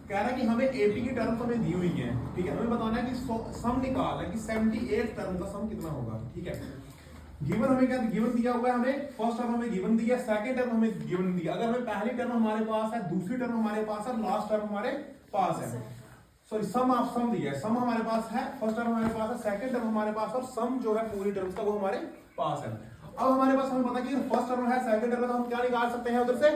कह रहा है कि हमें एपी की टर्म हमें दी हुई है, ठीक है। हमें बताना है कि सम निकाल है कि 78 टर्म का सम कितना होगा, ठीक है। गिवन हमें क्या गिवन दिया हुआ है, हमें फर्स्ट टर्म हमें गिवन दिया, सेकंड टर्म हमें गिवन दिया। अगर हमें पहली टर्म हमारे पास है, दूसरी टर्म हमारे पास है, लास्ट टर्म हमारे पास है, सॉरी सम ऑफ सम दिया है, सम हमारे पास है, फर्स्ट टर्म हमारे पास है, सेकंड टर्म हमारे पास और सम जो है पूरी टर्म्स का वो हमारे पास है। अब हमारे पास हमें पता है कि फर्स्ट टर्म है, सेकंड टर्म है, तो हम क्या निकाल सकते हैं उधर से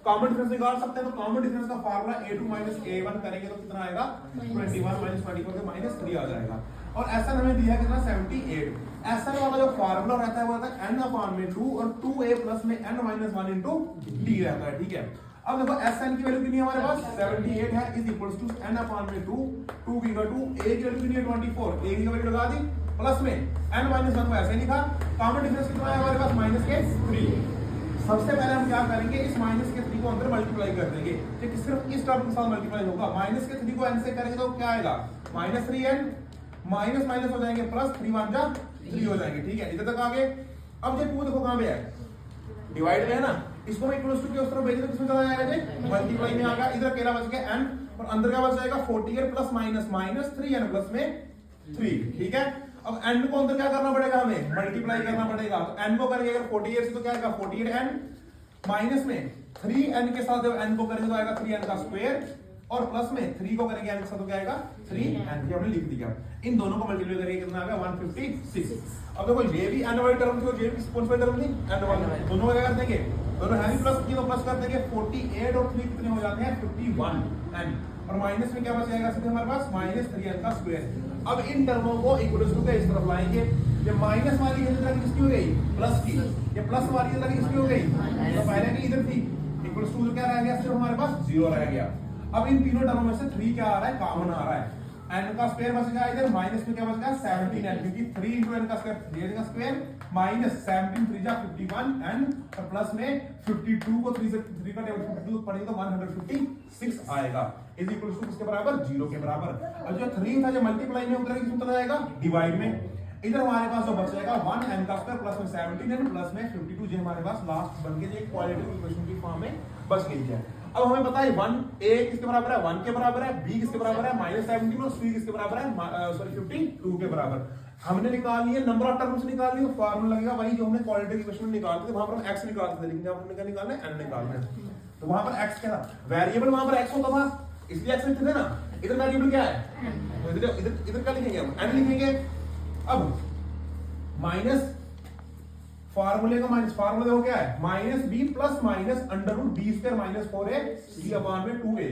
कॉमन डिफरेंस निकाल सकते हैं। तो कॉमन डिफरेंस का फार्मूला a2 a1 करेंगे तो कितना आएगा 21 24 के -3 आ जाएगा। और ऐसा हमें दिया कितना 78। ऐसा वाला जो फार्मूला रहता है वो रहता है n अपॉन में 2 और 2a प्लस में n - 1 इनटू d रहता है, ठीक है। अब देखो sn की वैल्यू कितनी है हमारे पास 78 है is equals to n upon में 2 2 की 2 a की वैल्यू कितनी है 24 a की वैल्यू लगा दी प्लस में n - 1 को ऐसे लिखा। कॉमन डिफरेंस कितना है हमारे पास -3। सबसे पहले हम क्या करेंगे इस -3 को अंदर मल्टीप्लाई कर देंगे, ठीक सिर्फ इस टर्म के साथ मल्टीप्लाई होगा। -3 को n से करेंगे तो क्या आएगा -3n माइनस माइनस हो जाएंगे प्लस 3 1 जा 3 हो जाएंगे, ठीक है। इधर तक आ गए। अब ये 2 देखो कहां पे है डिवाइड में है ना, इसको मैं इक्वल्स टू के उस तरफ भेज दूं किसमें चला जाएगा जी मल्टीप्लाई में आ गया। इधर अकेला बच गया n और अंदर क्या बच जाएगा 48 प्लस माइनस -3n प्लस में 3, ठीक है। अब n को अंदर क्या करना पड़ेगा हमें मल्टीप्लाई करना पड़ेगा। तो n को करेंगे अगर 48 से तो क्या आएगा 48n माइनस में 3n के साथ जब n को करेंगे तो आएगा 3n का स्क्वायर और प्लस में 3 को करेंगे n के साथ तो क्या आएगा 3n, ये हमने लिख दिया। इन दोनों को मल्टीप्लाई करेंगे कितना आ गया 156। अब देखो ये भी n वाली टर्म थी और ये भी कौन सी टर्म थी n वाली, दोनों को क्या कर देंगे दोनों है प्लस की तो प्लस कर देंगे 48 और 3 कितने हो जाते हैं 51n और माइनस में क्या बच जाएगा सीधे हमारे पास -3n का स्क्वायर। अब इन टर्मों को इक्वल्स टू के इस तरफ लाएंगे। ये माइनस वाली इधर किसकी हो गई प्लस की, ये प्लस वाली इधर किसकी हो गई तो पहले की इधर थी इक्वल्स टू क्या रह गया सिर्फ हमारे पास 0 रह गया। अब इन तीनों टर्मों में से 3 क्या आ रहा है कॉमन आ रहा है, n का स्क्वायर बच गया इधर माइनस में क्या बच गया 17n क्योंकि 3 into n का स्क्वायर 3n का स्क्वायर माइनस 17 3 जा 51n और प्लस में 52 को 3 से 3 का टेबल 52 पढ़ेंगे तो 156 आएगा इज इक्वल टू किसके बराबर 0 के बराबर। और जो 3 था जो मल्टीप्लाई में उधर किस में चला जाएगा डिवाइड में। इधर हमारे पास जो बच जाएगा 1n का स्क्वायर प्लस में 17n प्लस में 52 जो हमारे पास लास्ट बन के एक क्वाड्रेटिक इक्वेशन की फॉर्म में बच गई है। अब हमें पता है 1 a किसके बराबर है 1 के बराबर है, b किसके बराबर है -17 और c किसके बराबर है सॉरी 52 के बराबर। हमने निकाल लिए नंबर ऑफ टर्म्स निकाल लिए, फार्मूला लगेगा वही जो हमने क्वाड्रेटिक इक्वेशन में निकालते थे वहां पर हम x निकालते थे, लेकिन अब हमने क्या निकालना है n निकालना है। तो वहां पर x क्या था वेरिएबल वहां पर x होता था इसलिए x लिखते थे ना, इधर वेरिएबल क्या है तो इधर क्या लिखेंगे हम n लिखेंगे। अब माइनस फार्मूले का माइनस फार्मूला देखो क्या है -b plus minus under root b square -4ac upon में 2a